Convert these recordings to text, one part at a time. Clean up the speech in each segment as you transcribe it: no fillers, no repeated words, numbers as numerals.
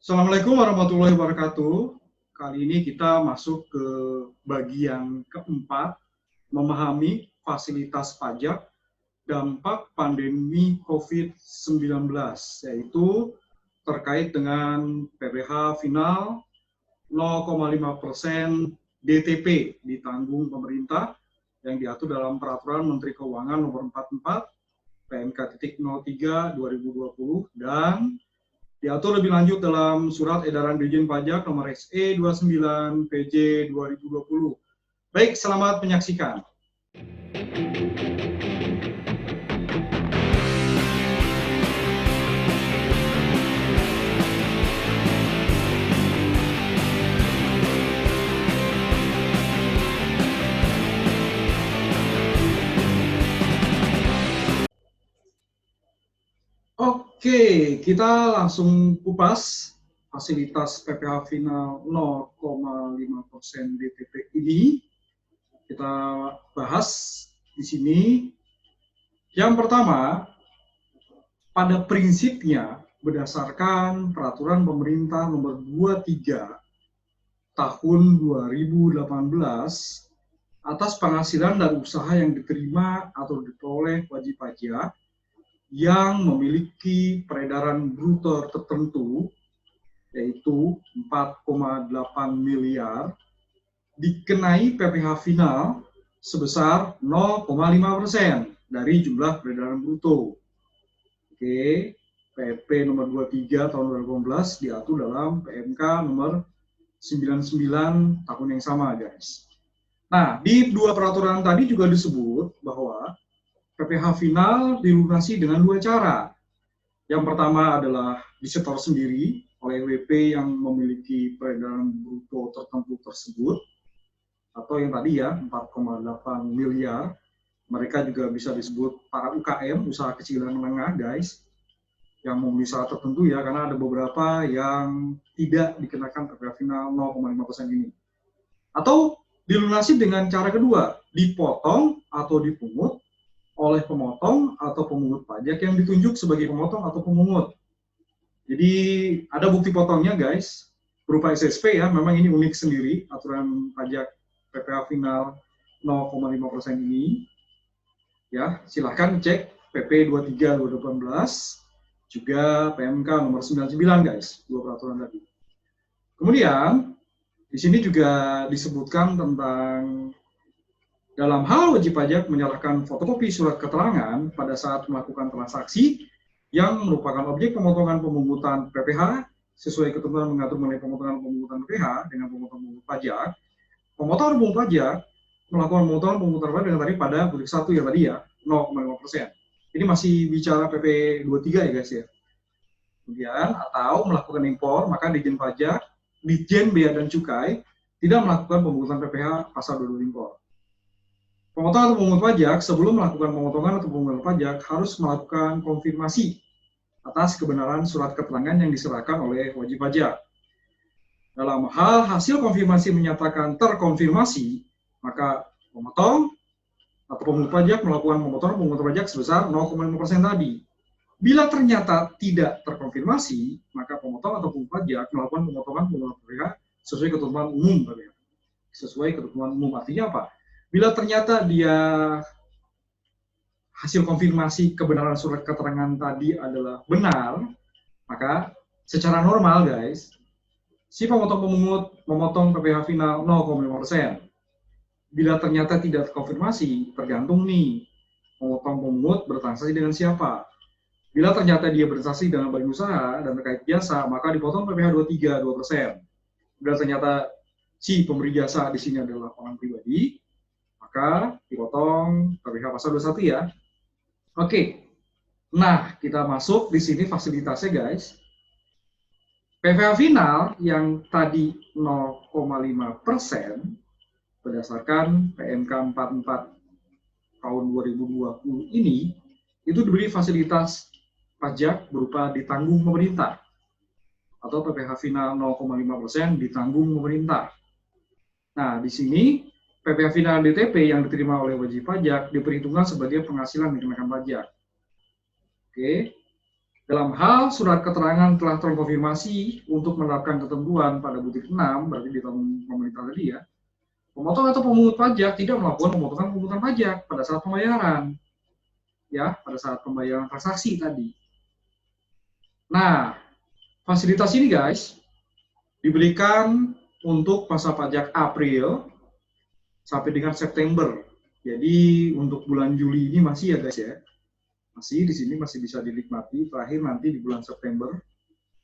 Assalamualaikum warahmatullahi wabarakatuh. Kali ini kita masuk ke bagian keempat, memahami fasilitas pajak dampak pandemi COVID-19, yaitu terkait dengan PPh final 0,5% DTP ditanggung pemerintah yang diatur dalam Peraturan Menteri Keuangan Nomor 44 PMK.03 2020 dan diatur lebih lanjut dalam Surat Edaran Dirjen Pajak Nomor SE 29 PJ 2020. Baik, selamat menyaksikan. Oke, kita langsung kupas fasilitas PPh final 0,5% DTP ini. Kita bahas di sini. Yang pertama, pada prinsipnya berdasarkan Peraturan Pemerintah Nomor 23 Tahun 2018 atas penghasilan dari usaha yang diterima atau diperoleh wajib pajak yang memiliki peredaran bruto tertentu, yaitu 4,8 miliar, dikenai PPh final sebesar 0,5% dari jumlah peredaran bruto. Oke, PP nomor 23 tahun 2018 diatur dalam PMK nomor 99 tahun yang sama, guys. Nah, di dua peraturan tadi juga disebut bahwa PPh final dilunasi dengan dua cara. Yang pertama adalah disetor sendiri oleh WP yang memiliki peredaran bruto tertentu tersebut, atau yang tadi ya 4,8 miliar. Mereka juga bisa disebut para UKM, usaha kecil dan menengah, guys, yang memenuhi syarat tertentu ya, karena ada beberapa yang tidak dikenakan PPh final 0,5% ini. Atau dilunasi dengan cara kedua, dipotong atau dipungut oleh pemotong atau pemungut pajak yang ditunjuk sebagai pemotong atau pemungut. Jadi ada bukti potongnya, guys, berupa SSP ya. Memang ini unik sendiri aturan pajak PPh final 0,5% ini. Ya, silahkan cek PP 23 2018 juga PMK nomor 99, guys, dua peraturan tadi. Kemudian di sini juga disebutkan tentang dalam hal wajib pajak menyerahkan fotokopi surat keterangan pada saat melakukan transaksi yang merupakan objek pemotongan pemungutan PPh sesuai ketentuan mengatur mengenai pemotongan pemungutan PPh dengan pemotongan pajak. Pemotongan pemungut pajak melakukan pemotongan pemungutan pajak dengan tarif pada butir 1 ya tadi ya, 0,5%. Ini masih bicara PP 23 ya, guys ya. Kemudian atau melakukan impor, maka Ditjen Pajak, Ditjen Bea dan Cukai tidak melakukan pemungutan PPh pasal 22 impor. Pemotong atau pemungut pajak sebelum melakukan pemotongan atau pemungutan pajak harus melakukan konfirmasi atas kebenaran surat keterangan yang diserahkan oleh wajib pajak. Dalam hal hasil konfirmasi menyatakan terkonfirmasi, maka pemotong atau pemungut pajak melakukan pemotongan pemungutan pajak sebesar 0,5% tadi. Bila ternyata tidak terkonfirmasi, maka pemotong atau pemungut pajak melakukan pemotongan pemungutan PPh sesuai ketentuan umum. Sesuai ketentuan umum artinya apa? Bila ternyata dia hasil konfirmasi kebenaran surat keterangan tadi adalah benar, maka secara normal, guys, si pemotong pemungut memotong PPh final 0,5%. Bila ternyata tidak terkonfirmasi, tergantung nih, pemotong pemungut bertransaksi dengan siapa. Bila ternyata dia bertransaksi dengan badan usaha dan terkait jasa, maka dipotong PPh 23 2%. Bila ternyata si pemberi jasa di sini adalah orang pribadi, maka dipotong PPh pasal 21 ya. Oke. Nah, kita masuk di sini fasilitasnya, guys. PPh final yang tadi 0,5% berdasarkan PMK 44 tahun 2020 ini itu diberi fasilitas pajak berupa ditanggung pemerintah atau PPh final 0,5% ditanggung pemerintah. Nah, di sini PPh final DTP yang diterima oleh wajib pajak diperhitungkan sebagai penghasilan dikenakan pajak. Oke. Dalam hal surat keterangan telah terkonfirmasi untuk menerapkan ketentuan pada butir 6, berarti di tahun pemerintah tadi ya, pemotong atau pemungut pajak tidak melakukan pemotongan pajak pada saat pembayaran, ya, pada saat pembayaran transaksi tadi. Nah, fasilitas ini guys diberikan untuk masa pajak April sampai dengan September. Jadi untuk bulan Juli ini masih ya guys ya, masih di sini masih bisa dinikmati. Terakhir nanti di bulan September,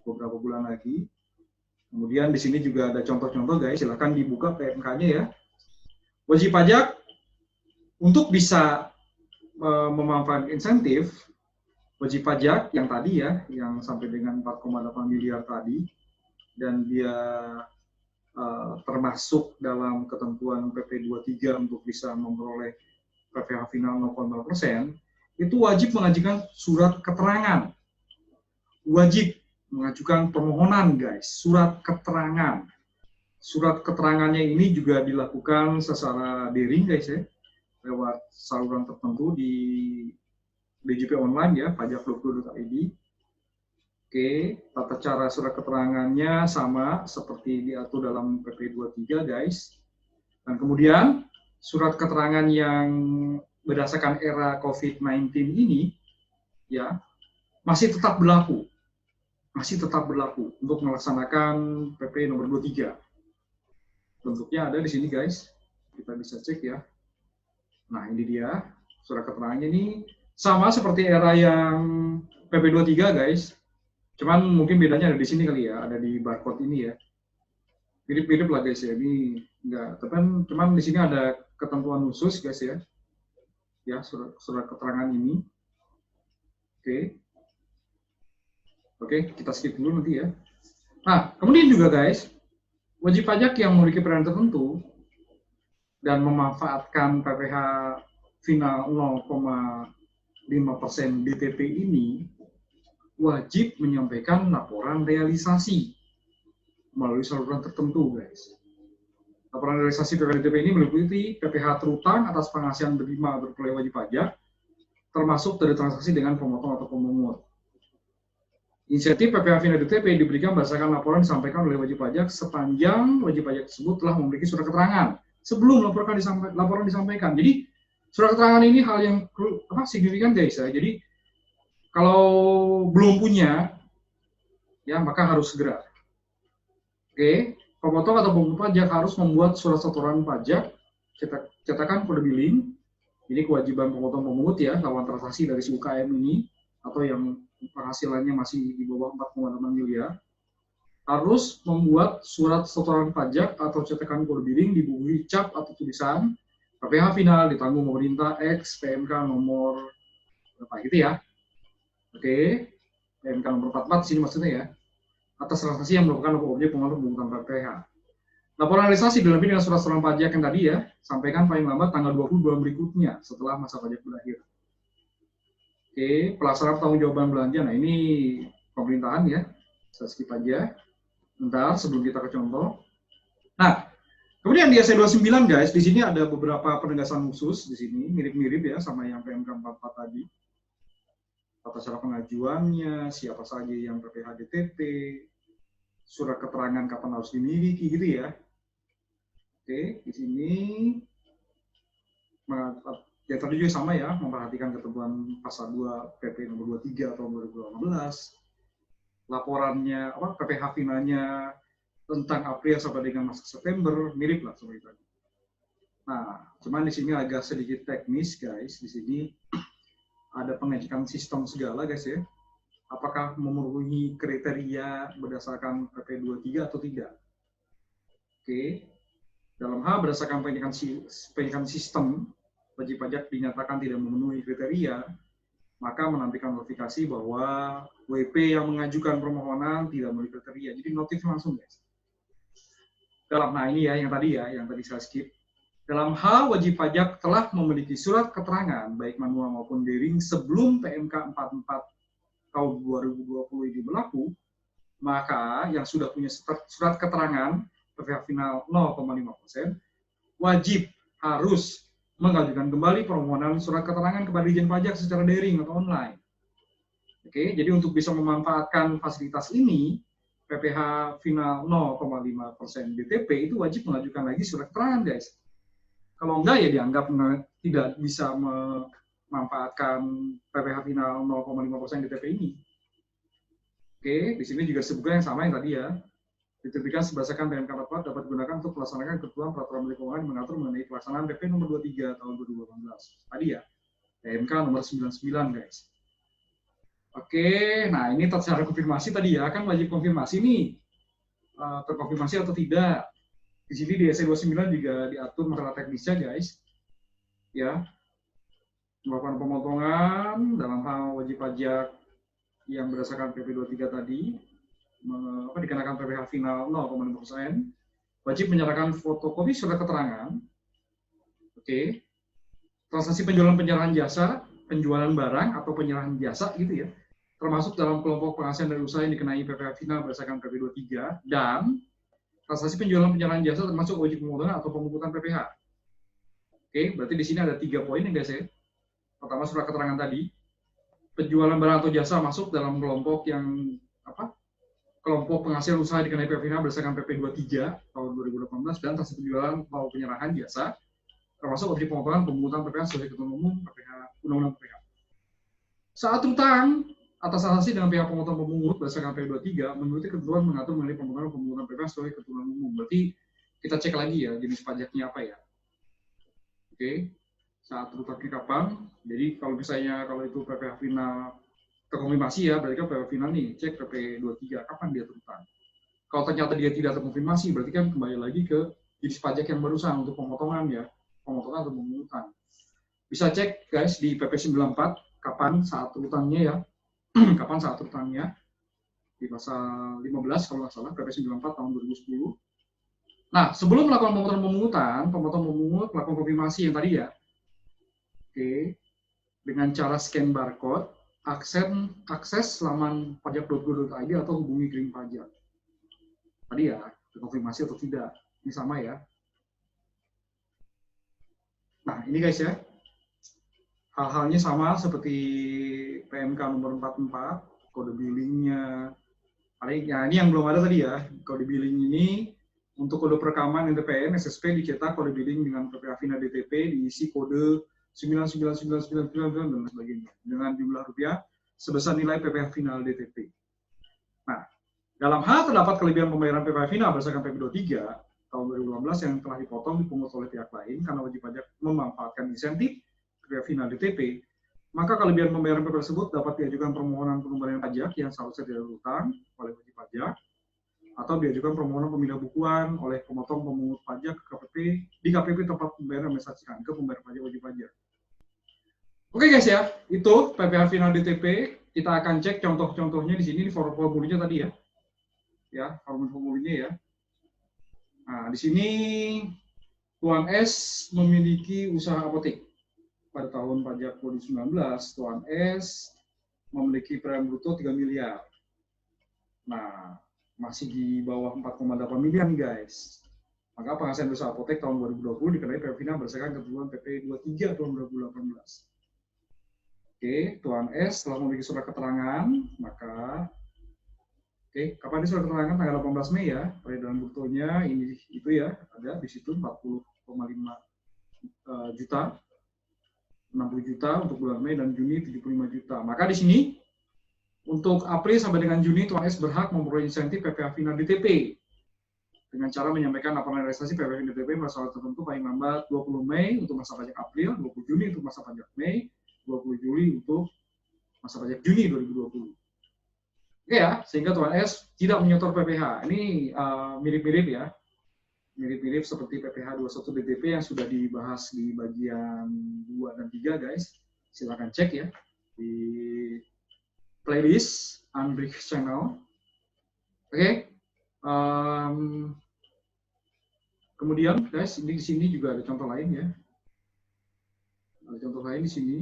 beberapa bulan lagi. Kemudian di sini juga ada contoh-contoh guys, silahkan dibuka PMK-nya ya. Wajib pajak untuk bisa memanfaatkan insentif wajib pajak yang tadi ya, yang sampai dengan 4,8 miliar tadi, dan dia termasuk dalam ketentuan PP 23 untuk bisa memperoleh PPh final 0,0%, itu wajib mengajukan surat keterangan. Wajib mengajukan permohonan guys, surat keterangan. Surat keterangannya ini juga dilakukan secara daring guys ya, lewat saluran tertentu di DJP online ya, pajak.go.id. Oke, tata cara surat keterangannya sama seperti diatur dalam PP 23 guys. Dan kemudian surat keterangan yang berdasarkan era COVID-19 ini ya masih tetap berlaku. Masih tetap berlaku untuk melaksanakan PP nomor 23. Bentuknya ada di sini guys. Kita bisa cek ya. Nah, ini dia surat keterangannya ini sama seperti era yang PP 23 guys. Cuman mungkin bedanya ada di sini kali ya, ada di barcode ini ya. Mirip-mirip lah guys ya, ini enggak, cuman di sini ada ketentuan khusus guys ya. Ya, surat keterangan ini. Oke, kita skip dulu nanti ya. Nah, kemudian juga guys, wajib pajak yang memiliki peran tertentu dan memanfaatkan PPh final 0,5% DTP ini wajib menyampaikan laporan realisasi melalui saluran tertentu, guys. Laporan realisasi PPh DTP ini meliputi PPh terutang atas penghasilan berima berperoleh wajib pajak, termasuk dari transaksi dengan pemotong atau pemungut. Insentif PPh final DTP diberikan berdasarkan laporan disampaikan oleh wajib pajak sepanjang wajib pajak tersebut telah memiliki surat keterangan sebelum laporan disampaikan. Jadi surat keterangan ini hal yang signifikan guys ya. Jadi kalau belum punya, ya maka harus segera. Oke, pemotong atau pemungut pajak harus membuat surat setoran pajak, cetakan kode billing. Ini kewajiban pemotong pemungut ya, lawan transaksi dari si UKM ini atau yang penghasilannya masih di bawah 4,8 miliar, harus membuat surat setoran pajak atau cetakan kode billing dibubuhi cap atau tulisan PPh final ditanggung pemerintah X PMK nomor berapa gitu ya. Oke, PMK nomor 44 sini maksudnya ya, atas transaksi yang merupakan objek pemungutan PPh. Laporan realisasi dilengkapi dengan surat setoran pajak yang tadi ya, sampaikan paling lambat tanggal 20 bulan berikutnya setelah masa pajak berakhir. Oke, pelaksanaan pertanggungjawaban belanja. Nah, ini pemerintahan ya. Saya skip aja. Bentar sebelum kita ke contoh. Nah, kemudian di SC29 guys, di sini ada beberapa penegasan khusus di sini, mirip-mirip ya sama yang PMK 44 tadi. Tata cara pengajuannya, siapa saja yang PPh DTP, surat keterangan kapan harus dimiliki gitu ya. Oke, di sini ya tadi juga sama ya, memperhatikan ketentuan pasal 2 PP nomor 23 tahun 2018. Laporannya PPh finalnya tentang April sampai dengan masa September, mirip lah seperti tadi. Nah, cuman di sini agak sedikit teknis guys, di sini ada pengecekan sistem segala guys ya. Apakah memenuhi kriteria berdasarkan PP 23 atau tidak. Oke. Dalam hal berdasarkan pengecekan sistem, wajib pajak dinyatakan tidak memenuhi kriteria, maka menampilkan notifikasi bahwa WP yang mengajukan permohonan tidak memenuhi kriteria. Jadi notif langsung guys. Nah ini ya, yang tadi saya skip. Dalam hal wajib pajak telah memiliki surat keterangan, baik manual maupun daring, sebelum PMK 44 tahun 2020 ini berlaku, maka yang sudah punya surat keterangan PPh final 0,5% wajib harus mengajukan kembali permohonan surat keterangan kepada Dijen Pajak secara daring atau online. Oke, jadi untuk bisa memanfaatkan fasilitas ini, PPh final 0,5% DTP itu wajib mengajukan lagi surat keterangan, guys. Kalau enggak ya dianggap tidak bisa memanfaatkan PPh final 0,5% DTP ini. Oke, di sini juga sebutkan yang sama yang tadi ya. Diterbitkan berdasarkan PMK 44 dapat digunakan untuk melaksanakan ketentuan peraturan menteri keuangan mengatur mengenai pelaksanaan PP nomor 23 tahun 2018. Tadi ya, PMK nomor 99, guys. Oke, nah ini secara konfirmasi tadi ya, kan wajib konfirmasi nih, terkonfirmasi atau tidak. Di sini di SE 29 juga diatur masalah teknisnya, guys. Ya, melakukan pemotongan dalam hal wajib pajak yang berdasarkan PP 23 tadi, dikenakan PPh final 0,5%, wajib menyerahkan fotokopi surat keterangan, oke, transaksi penjualan penyerahan jasa, penjualan barang atau penyerahan jasa gitu ya, termasuk dalam kelompok penghasilan dari usaha yang dikenai PPh final berdasarkan PP 23, dan transaksi penjualan penyerahan jasa termasuk wajib pemotongan atau pemungutan PPh. Oke, berarti di sini ada 3 poin ya guys ya. Pertama surat keterangan tadi, penjualan barang atau jasa masuk dalam kelompok yang kelompok penghasil usaha dikenai PPh final berdasarkan PP 23 tahun 2018 dan transaksi penjualan atau penyerahan jasa termasuk wajib pemotongan pemungutan PPh sesuai ketentuan umum PPh Undang-Undang PPh. Saat utang atas transaksi dengan pihak pemotongan pemungut berdasarkan PP 23 mengikuti ketentuan mengatur mengenai pemungutan PPh sesuai ketentuan umum. Berarti kita cek lagi ya jenis pajaknya apa ya. Oke. Saat utangnya kapan? Jadi kalau misalnya kalau itu PPh final terkonfirmasi ya, berarti kan PPh final nih, cek PP 23, kapan dia terutang. Kalau ternyata dia tidak terkonfirmasi, berarti kan kembali lagi ke jenis pajak yang barusan untuk pemotongan ya, pemotongan atau pemungutan. Bisa cek guys di PP 94, kapan saat terutangnya ya, kapan saat terutangnya, di pasal 15 kalau nggak salah, PP 94 tahun 2010. Nah, sebelum melakukan pemotongan pemotong memungut melakukan konfirmasi yang tadi ya, oke, dengan cara scan barcode, akses laman pajak.go.id atau hubungi Green Pajak. Tadi ya, konfirmasi atau tidak. Ini sama ya. Nah, ini guys ya. Hal-halnya sama seperti PMK nomor 44, kode billingnya. Nah, ini yang belum ada tadi ya. Kode billing ini untuk kode perekaman NTPN, SSP dicetak kode billing dengan PPh final DTP, diisi kode 999999 dan sebagainya dengan jumlah rupiah sebesar nilai PPh final DTP. Nah, dalam hal terdapat kelebihan pembayaran PPh final berdasarkan PP 23 tahun 2018 yang telah dipotong dipungut oleh pihak lain karena wajib pajak memanfaatkan insentif PPh final DTP, maka kelebihan pembayaran PPh tersebut dapat diajukan permohonan pengembalian pajak yang seharusnya tidak berhutang oleh wajib pajak atau diajukan permohonan pemindah bukuan oleh pemotong pemungut pajak ke KPP di KPP tempat pembayaran administrasikan ke pembayar pajak wajib pajak. Oke guys ya, itu PPh final DTP. Kita akan cek contoh-contohnya di sini di formulirnya tadi ya. Ya, formulirnya ya. Nah, di sini Tuan S memiliki usaha apotek. Pada tahun pajak 2019, Tuan S memiliki perolehan bruto 3 miliar. Nah, masih di bawah 4,8 miliar nih guys. Maka penghasilan usaha apotek tahun 2020 dikenai PPh final berdasarkan ketentuan PP 23 tahun 2018. Oke, Tuan S telah memiliki surat keterangan, maka kapan ini surat keterangan? Tanggal 18 Mei ya, peredaran brutonya ini itu ya, ada di situ 40,5 juta, 60 juta untuk bulan Mei dan Juni 75 juta. Maka di sini untuk April sampai dengan Juni Tuan S berhak memperoleh insentif PPh final DTP dengan cara menyampaikan laporan realisasi PPh final DTP pada saat tertentu paling lambat 20 Mei untuk masa pajak April, 20 Juni untuk masa pajak Mei, 20 Juli untuk masa pajak Juni 2020. Oke ya, sehingga Tuan S tidak menyetor PPh. Ini mirip-mirip ya. Mirip-mirip seperti PPh 21 DTP yang sudah dibahas di bagian 2 dan 3 guys. Silakan cek ya di playlist Unbrief Channel. Oke. Kemudian guys, ini di sini juga ada contoh lain ya. Ada contoh lain di sini.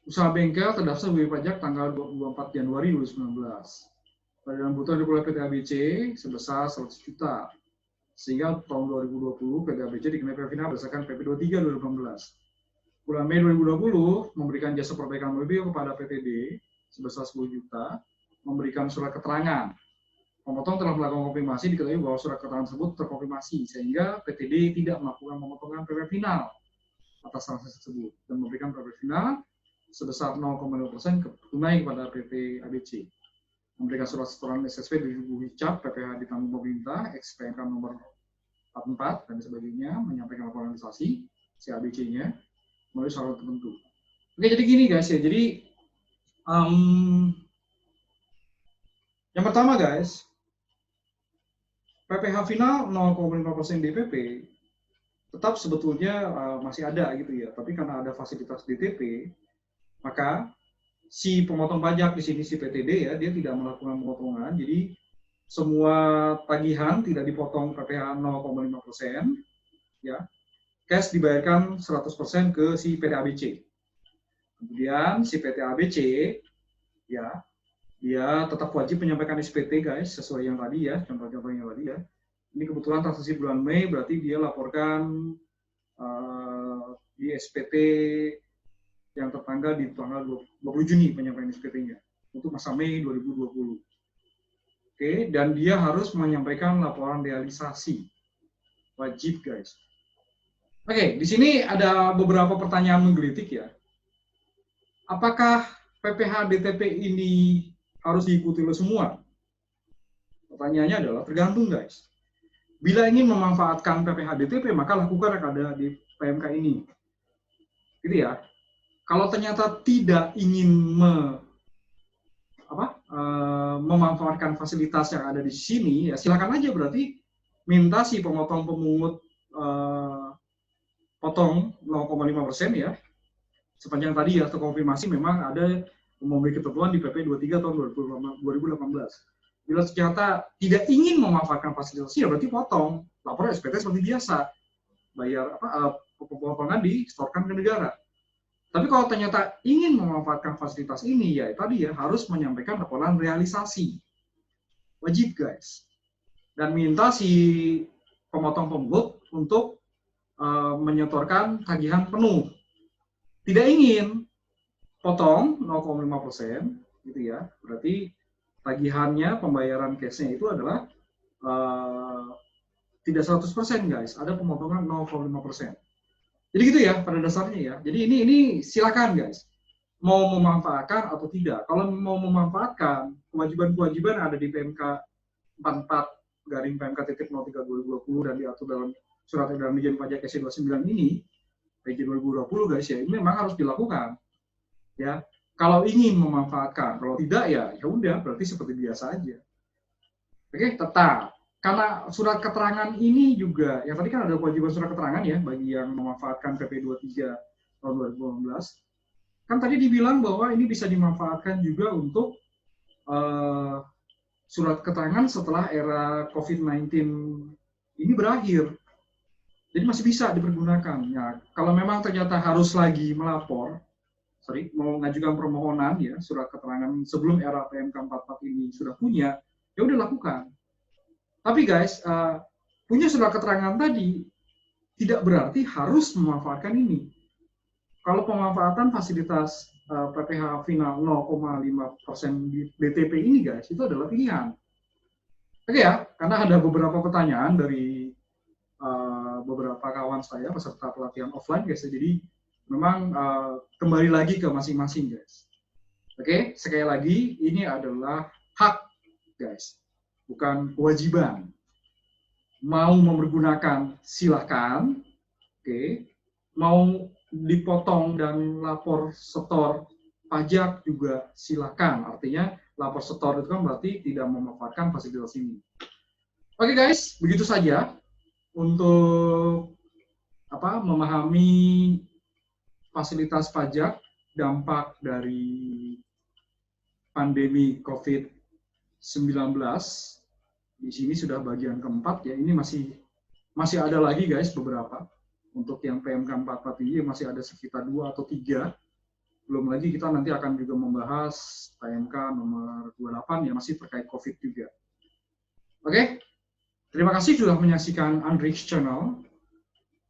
Usaha bengkel terdaftar sebagai pajak tanggal 24 Januari 2019. Peredaran bruto diperoleh PT ABC sebesar 100 juta. Sehingga tahun 2020 PT ABC dikenai PPh final berdasarkan PP 23 2018. bulan Mei 2020 memberikan jasa perbaikan mobil kepada PTD sebesar 10 juta, memberikan surat keterangan. Pemotong telah melakukan konfirmasi, diketahui bahwa surat keterangan tersebut terkonfirmasi, sehingga PTD tidak melakukan pemotongan PP final atas transaksi tersebut, dan memberikan PP final sebesar 0,5% tunai kepada PT ABC. Memberikan surat setoran SSP di Cap PPH ditanggung pemerintah, XPMK nomor 44 dan sebagainya, menyampaikan laporan realisasi CABC-nya melalui syarat tertentu. Oke, jadi gini guys ya, jadi yang pertama guys, PPH final 0,5% DPP tetap sebetulnya masih ada gitu ya, tapi karena ada fasilitas DTP, maka si pemotong pajak di sini si PTD ya, dia tidak melakukan pemotongan, jadi semua tagihan tidak dipotong PPH 0,5%, ya, cash dibayarkan 100% ke si PT ABC. Kemudian si PT ABC, ya, dia tetap wajib menyampaikan SPT guys, sesuai yang tadi ya, contoh-contohnya tadi ya. Ini kebetulan transaksi bulan Mei, berarti dia laporkan di SPT yang tertanggal di tanggal 20 Juni penyampaian SPT-nya untuk masa Mei 2020. Oke, dan dia harus menyampaikan laporan realisasi. Wajib guys. Oke, di sini ada beberapa pertanyaan menggelitik ya. Apakah PPH DTP ini harus diikuti oleh semua? Pertanyaannya adalah tergantung guys. Bila ingin memanfaatkan PPH DTP, maka lakukan yang ada di PMK ini. Gitu ya. Kalau ternyata tidak ingin memanfaatkan fasilitas yang ada di sini, ya silakan aja berarti minta si pemotong pemungut potong 0,5% ya. Sepanjang tadi ya terkonfirmasi memang ada memberi ketentuan di PP 23 tahun 2018. Bila ternyata tidak ingin memanfaatkan fasilitas ya berarti potong, lapor SPT seperti biasa, bayar pemotongan disetorkan ke negara. Tapi kalau ternyata ingin memanfaatkan fasilitas ini ya tadi ya harus menyampaikan laporan realisasi, wajib guys, dan minta si pemotong pemungut untuk menyetorkan tagihan penuh. Tidak ingin potong 0,5% gitu ya, berarti tagihannya, pembayaran cashnya itu adalah tidak 100% guys, ada pemotongan 0,5%. Jadi gitu ya pada dasarnya ya. Jadi ini silakan guys, mau memanfaatkan atau tidak. Kalau mau memanfaatkan, kewajiban-kewajiban ada di PMK 44 garing PMK titik 03 2020 dan diatur dalam surat edaran Dirjen Pajak SC 29 ini, PJ 2020 guys ya, ini memang harus dilakukan. Ya, kalau ingin memanfaatkan, kalau tidak ya udah berarti seperti biasa aja. Oke, tetap karena surat keterangan ini juga yang tadi kan ada kewajiban surat keterangan ya bagi yang memanfaatkan PP 23 tahun 2018. Kan tadi dibilang bahwa ini bisa dimanfaatkan juga untuk surat keterangan setelah era COVID-19 ini berakhir. Jadi masih bisa dipergunakan. Ya, kalau memang ternyata harus lagi melapor, mau mengajukan permohonan ya surat keterangan sebelum era PMK 44 ini sudah punya, ya udah lakukan. Tapi guys, punya surat keterangan tadi tidak berarti harus memanfaatkan ini. Kalau pemanfaatan fasilitas PPH final 0,5% DTP ini guys, itu adalah pilihan. Oke ya, karena ada beberapa pertanyaan dari beberapa kawan saya peserta pelatihan offline guys, jadi memang kembali lagi ke masing-masing guys. Oke, sekali lagi ini adalah hak guys, bukan kewajiban. Mau mempergunakan silahkan, oke. Mau dipotong dan lapor setor pajak juga silahkan. Artinya lapor setor itu kan berarti tidak memanfaatkan fasilitas ini. Oke guys, begitu saja untuk memahami fasilitas pajak, dampak dari pandemi COVID-19. Di sini sudah bagian keempat ya, ini masih ada lagi guys beberapa. Untuk yang PMK 44 ini masih ada sekitar 2 atau 3. Belum lagi kita nanti akan juga membahas PMK nomor 28 yang masih terkait COVID juga. Oke, terima kasih sudah menyaksikan Andrix Channel.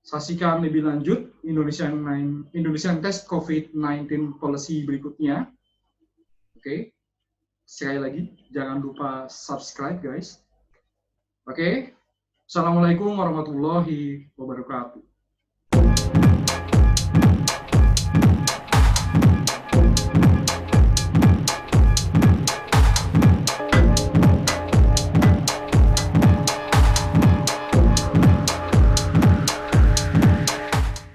Saksikan lebih lanjut Indonesian Test COVID-19 Policy berikutnya. Oke, sekali lagi jangan lupa subscribe guys. Oke, Assalamualaikum warahmatullahi wabarakatuh.